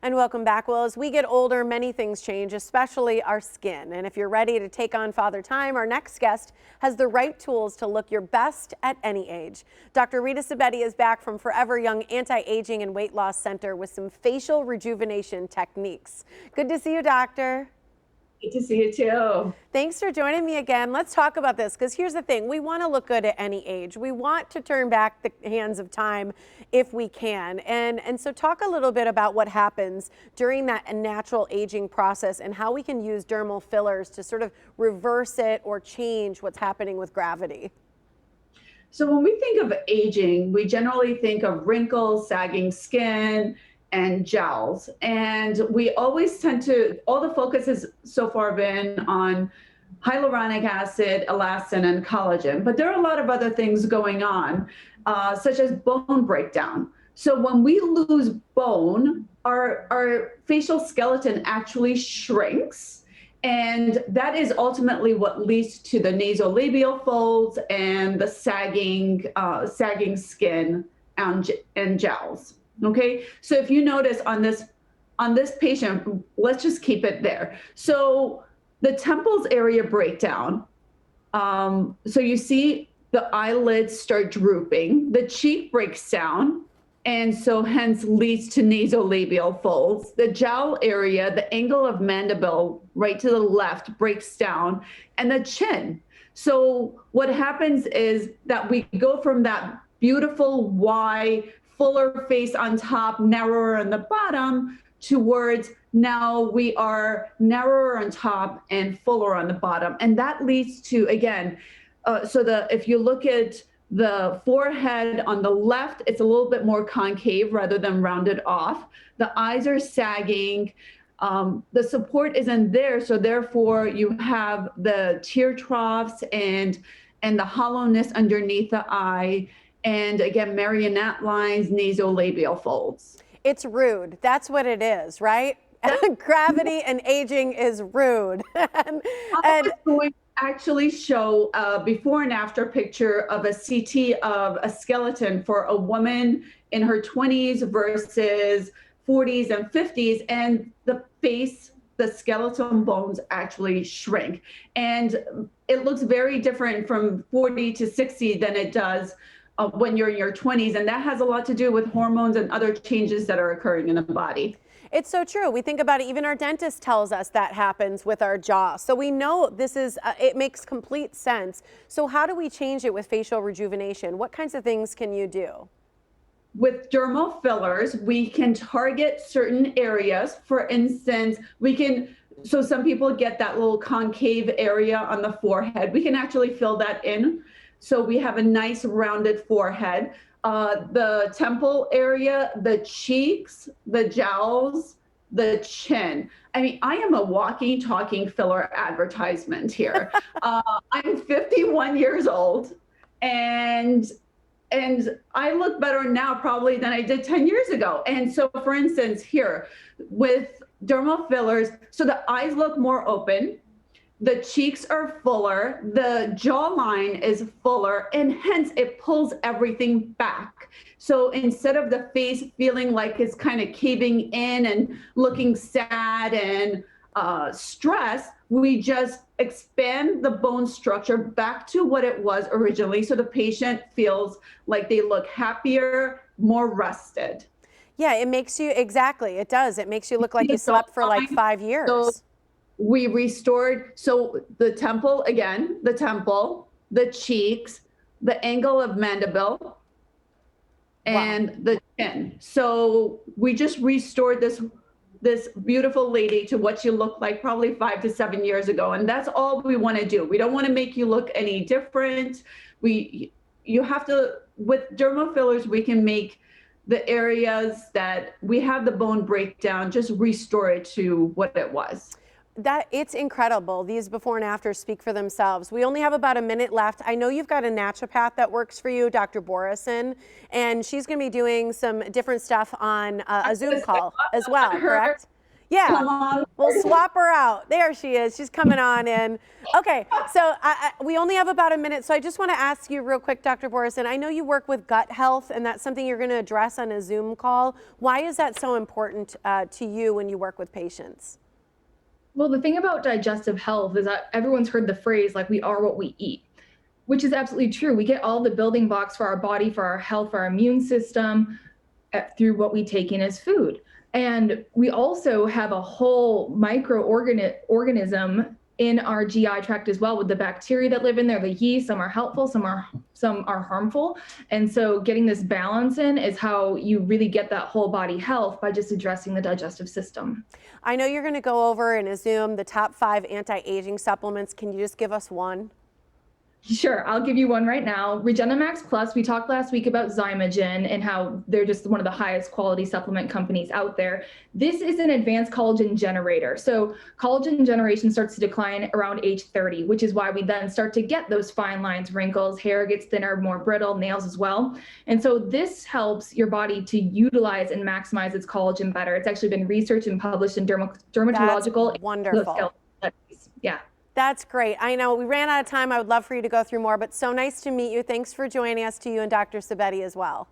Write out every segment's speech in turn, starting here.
And welcome back. Well, as we get older, many things change, especially our skin. And if you're ready to take on Father Time, our next guest has the right tools to look your best at any age. Dr. Rita Sabetti is back from Forever Young Anti-Aging and Weight Loss Center with some facial rejuvenation techniques. Good to see you, doctor. Good to see you too. Thanks for joining me again. Let's talk about this, because here's the thing. We want to look good at any age. We want to turn back the hands of time if we can. And so talk a little bit about what happens during that natural aging process and how we can use dermal fillers to sort of reverse it or change what's happening with gravity. So when we think of aging, we generally think of wrinkles, sagging skin, and gels. And we always tend to, all the focus has so far been on hyaluronic acid, elastin, and collagen. But there are a lot of other things going on, such as bone breakdown. So when we lose bone, our facial skeleton actually shrinks. And that is ultimately what leads to the nasolabial folds and the sagging skin and gels. Okay, so if you notice on this patient, let's just keep it there. So the temples area breakdown. So you see the eyelids start drooping, the cheek breaks down, and so hence leads to nasolabial folds. The jowl area, the angle of mandible right to the left breaks down, and the chin. So what happens is that we go from that beautiful wide, fuller face on top, narrower on the bottom, towards now we are narrower on top and fuller on the bottom. And that leads to, again, if you look at the forehead on the left, it's a little bit more concave rather than rounded off. The eyes are sagging. The support isn't there, so therefore you have the tear troughs and the hollowness underneath the eye. And again, marionette lines, nasolabial folds. It's rude. That's what it is, right? Gravity and aging is rude. and I'm going to actually show a before and after picture of a CT of a skeleton for a woman in her 20s versus 40s and 50s. And the face, the skeletal bones actually shrink. And it looks very different from 40 to 60 than it does when you're in your 20s, and that has a lot to do with hormones and other changes that are occurring in the body. It's so true. We think about it, even our dentist tells us that happens with our jaw. So we know this is, it makes complete sense. So how do we change it with facial rejuvenation? What kinds of things can you do? With dermal fillers, we can target certain areas. For instance, so some people get that little concave area on the forehead. We can actually fill that in. So we have a nice rounded forehead. The temple area, the cheeks, the jowls, the chin. I mean, I am a walking, talking filler advertisement here. I'm 51 years old, and I look better now probably than I did 10 years ago. And so, for instance, here with dermal fillers, so the eyes look more open. The cheeks are fuller, the jawline is fuller, and hence it pulls everything back. So instead of the face feeling like it's kind of caving in and looking sad and stressed, we just expand the bone structure back to what it was originally. So the patient feels like they look happier, more rested. Yeah, it makes you, exactly, it does. It makes you look like you slept for like 5 years. So we restored, so the temple, again, the cheeks, the angle of mandible, and the chin. So we just restored this beautiful lady to what she looked like probably 5 to 7 years ago. And that's all we want to do. We don't want to make you look any different. You have to, with dermal fillers, we can make the areas that we have the bone breakdown, just restore it to what it was. It's incredible. These before and afters speak for themselves. We only have about a minute left. I know you've got a naturopath that works for you, Dr. Borison, and she's going to be doing some different stuff on a Zoom call as well, correct? Yeah, come on. we'll swap her out. There she is. She's coming on in. Okay, so we only have about a minute, so I just want to ask you real quick, Dr. Borison. I know you work with gut health, and that's something you're going to address on a Zoom call. Why is that so important to you when you work with patients? Well, the thing about digestive health is that everyone's heard the phrase, like, we are what we eat, which is absolutely true. We get all the building blocks for our body, for our health, for our immune system through what we take in as food. And we also have a whole microorganism in our GI tract as well, with the bacteria that live in there, the yeast. Some are helpful, some are harmful. And so getting this balance in is how you really get that whole body health, by just addressing the digestive system. I know you're going to go over in a Zoom the top 5 anti-aging supplements. Can you just give us one? Sure, I'll give you one right now. Regenamax Plus, we talked last week about Zymogen and how they're just one of the highest quality supplement companies out there. This is an advanced collagen generator. So collagen generation starts to decline around age 30, which is why we then start to get those fine lines, wrinkles, hair gets thinner, more brittle, nails as well. And so this helps your body to utilize and maximize its collagen better. It's actually been researched and published in dermatological. That's wonderful. Studies. Yeah. That's great. I know we ran out of time. I would love for you to go through more, but so nice to meet you. Thanks for joining us, to you and Dr. Sabetti as well.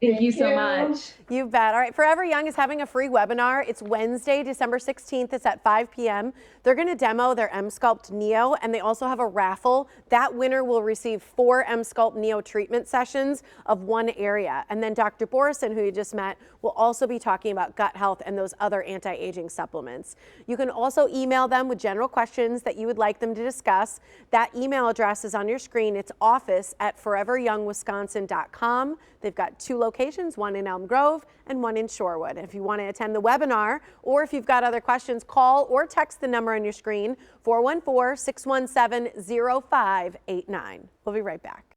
Thank you so much. You bet. All right, Forever Young is having a free webinar. It's Wednesday, December 16th. It's at 5 p.m. They're going to demo their M-Sculpt Neo, and they also have a raffle. That winner will receive 4 M-Sculpt Neo treatment sessions of one area. And then Dr. Borison, who you just met, will also be talking about gut health and those other anti-aging supplements. You can also email them with general questions that you would like them to discuss. That email address is on your screen. It's office@foreveryoungwisconsin.com. They've got 2 locations, one in Elm Grove and one in Shorewood. If you want to attend the webinar, or if you've got other questions, call or text the number on your screen, 414-617-0589. We'll be right back.